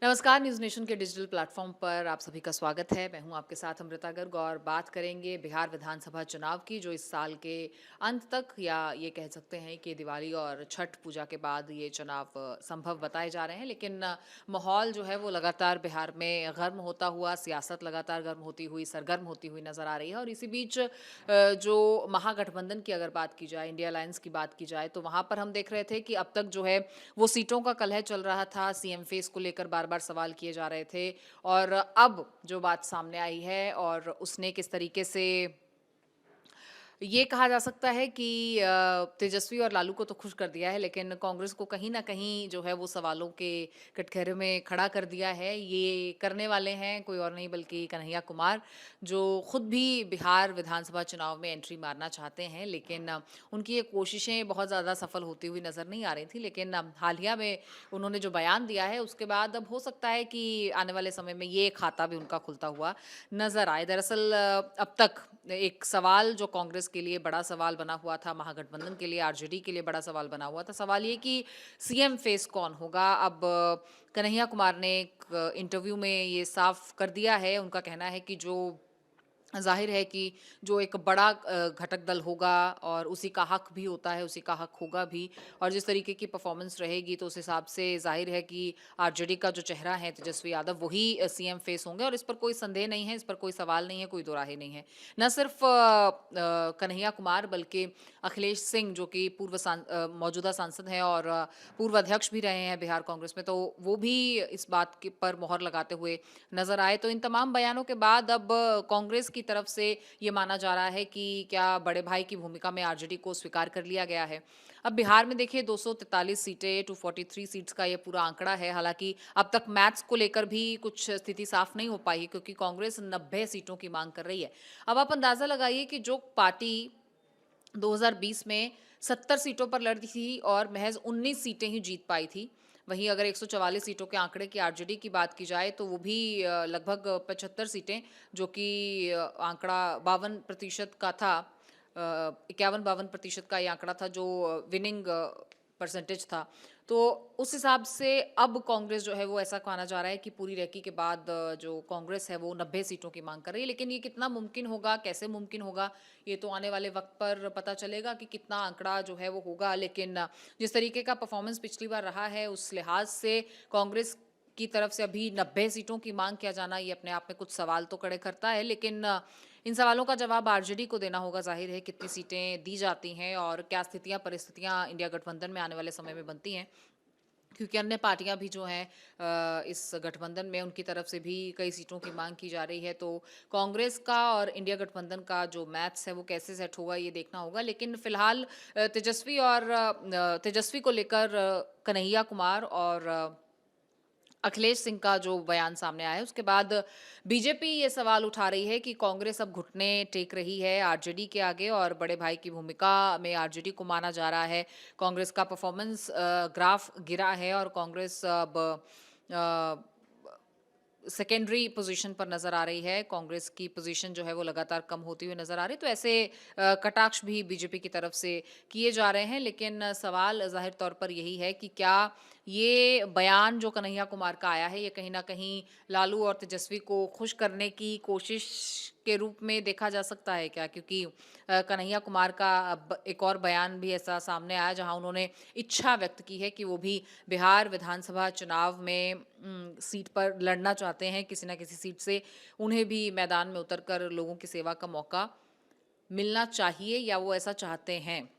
नमस्कार, news nation के digital platform पर आप सभी का स्वागत है। मैं हूं आपके साथ अमृता गर्ग और बात करेंगे बिहार विधानसभा चुनाव की, जो इस साल के अंत तक या ये कह सकते हैं कि दिवाली और छठ पूजा के बाद ये चुनाव संभव बताए जा रहे हैं। लेकिन माहौल जो है वो लगातार बिहार में गर्म होता हुआ, सियासत लगातार गर्म होती हुई, सरगर्म होती हुई नजर आ रही है। और इसी बीच जो महागठबंधन की अगर बात की जाए, इंडिया अलायंस की बात की जाए, तो वहां पर हम देख रहे थे कि अब तक जो है वो सीटों का कलह चल रहा था। सीएम फेस को लेकर बार-बार सवाल किए जा रहे थे और अब जो बात सामने आई है और उसने किस तरीके से ये कहा जा सकता है कि तेजस्वी और लालू को तो खुश कर दिया है, लेकिन कांग्रेस को कहीं न कहीं जो है वो सवालों के कटघरे में खड़ा कर दिया है। ये करने वाले हैं कोई और नहीं बल्कि कन्हैया कुमार, जो खुद भी बिहार विधानसभा चुनाव में एंट्री मारना चाहते हैं, लेकिन उनकी ये कोशिशें बहुत ज़्यादा सफल होती हुई नज़र नहीं आ रही थी। लेकिन हालिया में उन्होंने जो बयान दिया है, उसके बाद अब हो सकता है कि आने वाले समय में ये खाता भी उनका खुलता हुआ नज़र आए। दरअसल अब तक एक सवाल जो कांग्रेस के लिए बड़ा सवाल बना हुआ था, महागठबंधन के लिए, आरजेडी के लिए बड़ा सवाल बना हुआ था। सवाल ये कि सीएम फेस कौन होगा? अब कन्हैया कुमार ने एक इंटरव्यू में ये साफ कर दिया है। उनका कहना है कि जो ज़ाहिर है कि जो एक बड़ा घटक दल होगा और उसी का हक भी होता है, उसी का हक होगा भी, और जिस तरीके की परफ़ॉर्मेंस रहेगी तो उस हिसाब से ज़ाहिर है कि आरजेडी का जो चेहरा है तेजस्वी यादव, वही सीएम फेस होंगे और इस पर कोई संदेह नहीं है, इस पर कोई सवाल नहीं है, कोई दोराहे नहीं है। न सिर्फ कन्हैया कुमार बल्कि अखिलेश सिंह, जो कि मौजूदा सांसद हैं और पूर्व अध्यक्ष भी रहे हैं बिहार कांग्रेस में, तो वो भी इस बात के पर मोहर लगाते हुए नज़र आए। तो इन तमाम बयानों के बाद अब कांग्रेस की तरफ से ये माना जा रहा है कि क्या बड़े भाई की भूमिका में आरजेडी को स्वीकार कर लिया गया है। अब बिहार में देखिए 243 सीटें, 243 सीट्स का ये पूरा आंकड़ा है। हालांकि अब तक मैथ्स को लेकर भी कुछ स्थिति साफ नहीं हो पाई है, क्योंकि कांग्रेस 90 सीटों की मांग कर रही है। अब आप अंदाजा लगाइए कि जो पार्टी 2020 में 70 सीटों पर लड़ी थी और महज 19 सीटें ही जीत पाई थी। वहीं अगर 144 सीटों के आंकड़े की आरजेडी की बात की जाए तो वो भी लगभग 75 सीटें, जो कि आंकड़ा 52% का था, 51-52% का ये आंकड़ा था जो विनिंग परसेंटेज था। तो उस हिसाब से अब कांग्रेस जो है वो ऐसा माना जा रहा है कि पूरी रेकी के बाद जो कांग्रेस है वो 90 सीटों की मांग कर रही है। लेकिन ये कितना मुमकिन होगा, कैसे मुमकिन होगा, ये तो आने वाले वक्त पर पता चलेगा कि कितना आंकड़ा जो है वो होगा। लेकिन जिस तरीके का परफॉर्मेंस पिछली बार रहा है, उस लिहाज से कांग्रेस की तरफ से अभी 90 सीटों की मांग किया जाना, ये अपने आप में कुछ सवाल तो खड़े करता है। लेकिन इन सवालों का जवाब आरजेडी को देना होगा। जाहिर है कितनी सीटें दी जाती हैं और क्या स्थितियां परिस्थितियां इंडिया गठबंधन में आने वाले समय में बनती हैं, क्योंकि अन्य पार्टियां भी जो हैं इस गठबंधन में, उनकी तरफ से भी कई सीटों की मांग की जा रही है। तो कांग्रेस का और इंडिया गठबंधन का जो मैथ्स है वो कैसे सेट होगा, ये देखना होगा। लेकिन फिलहाल तेजस्वी को लेकर कन्हैया कुमार और अखिलेश सिंह का जो बयान सामने आया है, उसके बाद बीजेपी ये सवाल उठा रही है कि कांग्रेस अब घुटने टेक रही है आरजेडी के आगे और बड़े भाई की भूमिका में आरजेडी को माना जा रहा है। कांग्रेस का परफॉर्मेंस ग्राफ गिरा है और कांग्रेस अब सेकेंडरी पोजीशन पर नजर आ रही है। कांग्रेस की पोजीशन जो है वो लगातार कम होती हुई नजर आ रही है। तो ऐसे कटाक्ष भी बीजेपी की तरफ से किए जा रहे हैं। लेकिन सवाल जाहिर तौर पर यही है कि क्या ये बयान जो कन्हैया कुमार का आया है, ये कहीं ना कहीं लालू और तेजस्वी को खुश करने की कोशिश के रूप में देखा जा सकता है क्या? क्योंकि कन्हैया कुमार का अब एक और बयान भी ऐसा सामने आया, जहां उन्होंने इच्छा व्यक्त की है कि वो भी बिहार विधानसभा चुनाव में सीट पर लड़ना चाहते हैं, किसी ना किसी सीट से उन्हें भी मैदान में उतरकर लोगों की सेवा का मौका मिलना चाहिए, या वो ऐसा चाहते हैं।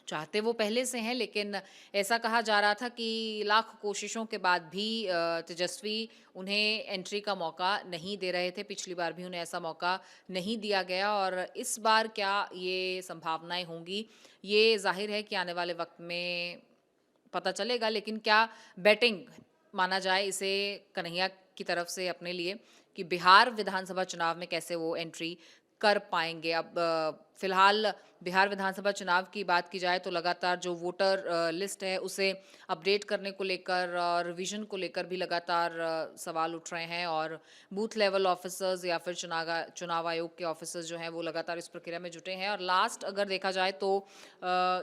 चाहते वो पहले से हैं, लेकिन ऐसा कहा जा रहा था कि लाख कोशिशों के बाद भी तेजस्वी उन्हें एंट्री का मौका नहीं दे रहे थे। पिछली बार भी उन्हें ऐसा मौका नहीं दिया गया और इस बार क्या ये संभावनाएं होंगी, ये जाहिर है कि आने वाले वक्त में पता चलेगा। लेकिन क्या बैटिंग माना जाए इसे कन्हैया की तरफ से अपने लिए, कि बिहार विधानसभा चुनाव में कैसे वो एंट्री कर पाएँगे। अब फिलहाल बिहार विधानसभा चुनाव की बात की जाए तो लगातार जो वोटर लिस्ट है उसे अपडेट करने को लेकर और रिवीजन को लेकर भी लगातार सवाल उठ रहे हैं और बूथ लेवल ऑफिसर्स या फिर चुनाव आयोग के ऑफिसर्स जो हैं वो लगातार इस प्रक्रिया में जुटे हैं और लास्ट अगर देखा जाए तो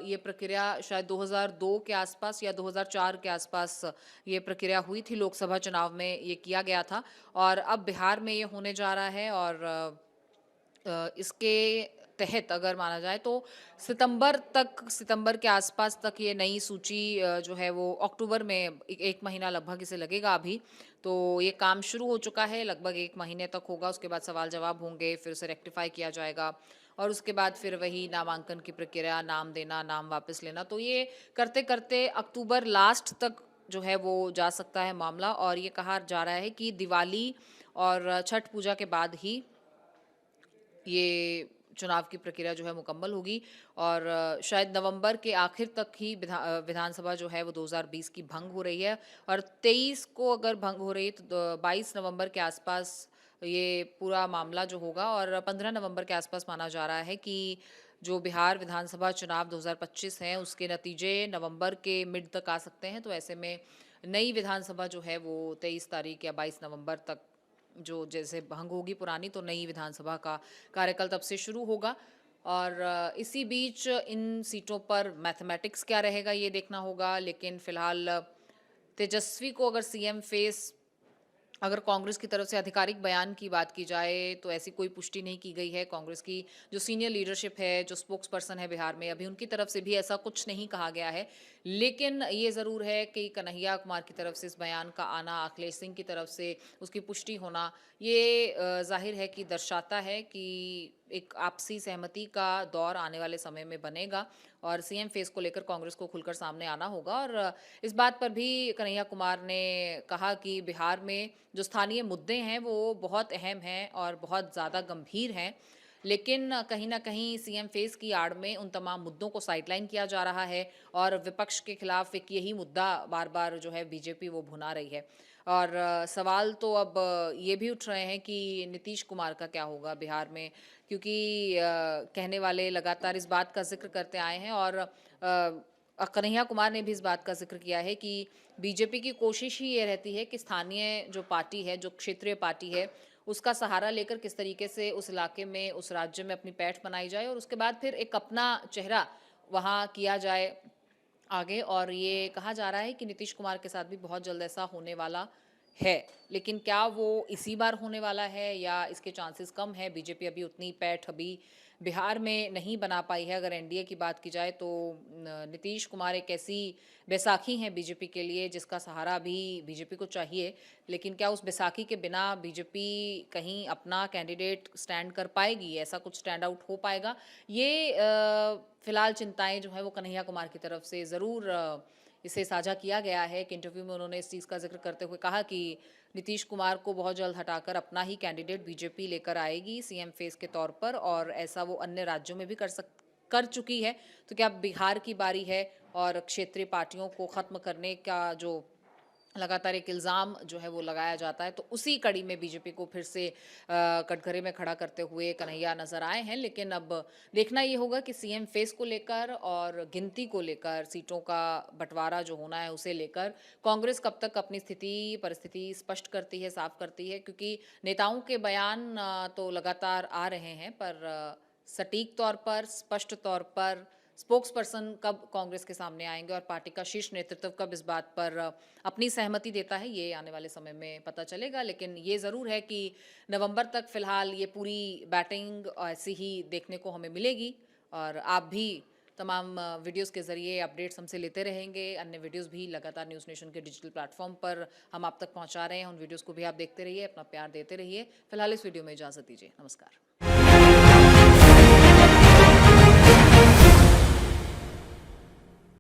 ये प्रक्रिया शायद 2002 के आसपास या 2004 के आसपास ये प्रक्रिया हुई थी, लोकसभा चुनाव में ये किया गया था और अब बिहार में ये होने जा रहा है और इसके तहत अगर माना जाए तो सितंबर के आसपास तक ये नई सूची जो है वो अक्टूबर में एक महीना लगभग इसे लगेगा अभी। तो ये काम शुरू हो चुका है, लगभग 1 महीने तक होगा, उसके बाद सवाल-जवाब होंगे, फिर उसे रेक्टिफ़ाई किया जाएगा और उसके बाद फिर वही नामांकन की प्रक्रिया, नाम देना, नाम वापस लेना। तो ये करते-करते अक्टूबर लास्ट तक जो है वो जा सकता है मामला और ये कहा जा रहा है कि दिवाली और छठ पूजा के बाद ही ये चुनाव की प्रक्रिया जो है मुकम्मल होगी और शायद नवंबर के आखिर तक ही विधानसभा जो है वो 2020 की भंग हो रही है और 23 को अगर भंग हो रही है तो 22 नवंबर के आसपास ये पूरा मामला जो होगा और 15 नवंबर के आसपास माना जा रहा है कि जो बिहार विधानसभा चुनाव 2025 हैं उसके नतीजे नवंबर के मिड तक आ सकते हैं। तो ऐसे में नई विधानसभा जो है वो 23 तारीख या 22 नवंबर तक जो जैसे भंग होगी पुरानी तो नई विधानसभा का कार्यकाल तब से शुरू होगा और इसी बीच इन सीटों पर मैथमेटिक्स क्या रहेगा ये देखना होगा, लेकिन फिलहाल तेजस्वी को अगर सीएम फेस अगर कांग्रेस की तरफ से आधिकारिक बयान की बात की जाए तो ऐसी कोई पुष्टि नहीं की गई है। कांग्रेस की जो सीनियर लीडरशिप है, जो स्पोक्स पर्सन है बिहार में, अभी उनकी तरफ से भी ऐसा कुछ नहीं कहा गया है। लेकिन ये ज़रूर है कि कन्हैया कुमार की तरफ से इस बयान का आना, अखिलेश सिंह की तरफ से उसकी पुष्टि होना, ये ज़ाहिर है कि दर्शाता है कि एक आपसी सहमति का दौर आने वाले समय में बनेगा और सीएम फेस को लेकर कांग्रेस को खुलकर सामने आना होगा और इस बात पर भी कन्हैया कुमार ने कहा कि बिहार में जो स्थानीय मुद्दे हैं वो बहुत अहम हैं और बहुत ज़्यादा गंभीर हैं, लेकिन कहीं न कहीं सीएम फेस की आड़ में उन तमाम मुद्दों को साइडलाइन किया जा रहा है और विपक्ष के खिलाफ एक यही मुद्दा बार-बार जो है बीजेपी वो भुना रही है। और सवाल तो अब ये भी उठ रहे हैं कि नीतीश कुमार का क्या होगा बिहार में, क्योंकि कहने वाले लगातार इस बात का ज़िक्र करते आए हैं और कन्हैया कुमार ने भी इस बात का ज़िक्र किया है कि बीजेपी की कोशिश ही ये रहती है कि स्थानीय जो पार्टी है, जो क्षेत्रीय पार्टी है, उसका सहारा लेकर किस तरीके से उस इलाके में, उस राज्य में अपनी पैठ बनाई जाए और उसके बाद फिर एक अपना चेहरा वहाँ किया जाए आगे। और ये कहा जा रहा है कि नीतीश कुमार के साथ भी बहुत जल्द ऐसा होने वाला है, लेकिन क्या वो इसी बार होने वाला है या इसके चांसेस कम है। बीजेपी अभी उतनी पैठ अभी बिहार में नहीं बना पाई है। अगर एनडीए की बात की जाए तो नीतीश कुमार एक ऐसी बैसाखी हैं बीजेपी के लिए जिसका सहारा भी बीजेपी को चाहिए, लेकिन क्या उस बैसाखी के बिना बीजेपी कहीं अपना कैंडिडेट स्टैंड कर पाएगी, ऐसा कुछ स्टैंड आउट हो पाएगा, ये फिलहाल चिंताएं जो है वो कन्हैया कुमार की तरफ से ज़रूर इसे साझा किया गया है। एक इंटरव्यू में उन्होंने इस चीज़ का जिक्र करते हुए कहा कि नीतीश कुमार को बहुत जल्द हटाकर अपना ही कैंडिडेट बीजेपी लेकर आएगी सीएम फेस के तौर पर और ऐसा वो अन्य राज्यों में भी कर चुकी है। तो क्या बिहार की बारी है और क्षेत्रीय पार्टियों को ख़त्म करने का जो लगातार एक इल्ज़ाम जो है वो लगाया जाता है, तो उसी कड़ी में बीजेपी को फिर से कटघरे में खड़ा करते हुए कन्हैया नज़र आए हैं। लेकिन अब देखना ये होगा कि सीएम फेस को लेकर और गिनती को लेकर, सीटों का बंटवारा जो होना है उसे लेकर कांग्रेस कब तक अपनी परिस्थिति स्पष्ट करती है, साफ करती है, क्योंकि नेताओं के बयान तो लगातार आ रहे हैं पर सटीक तौर पर, स्पष्ट तौर पर स्पोक्स पर्सन कब कांग्रेस के सामने आएंगे और पार्टी का शीर्ष नेतृत्व कब इस बात पर अपनी सहमति देता है, ये आने वाले समय में पता चलेगा। लेकिन ये ज़रूर है कि नवंबर तक फिलहाल ये पूरी बैटिंग ऐसी ही देखने को हमें मिलेगी और आप भी तमाम वीडियोस के ज़रिए अपडेट्स हमसे लेते रहेंगे। अन्य वीडियोस भी लगातार न्यूज़ नेशन के डिजिटल प्लेटफॉर्म पर हम आप तक पहुंचा रहे हैं, उन वीडियोस को भी आप देखते रहिए, अपना प्यार देते रहिए। फिलहाल इस वीडियो में इजाज़त दीजिए। नमस्कार।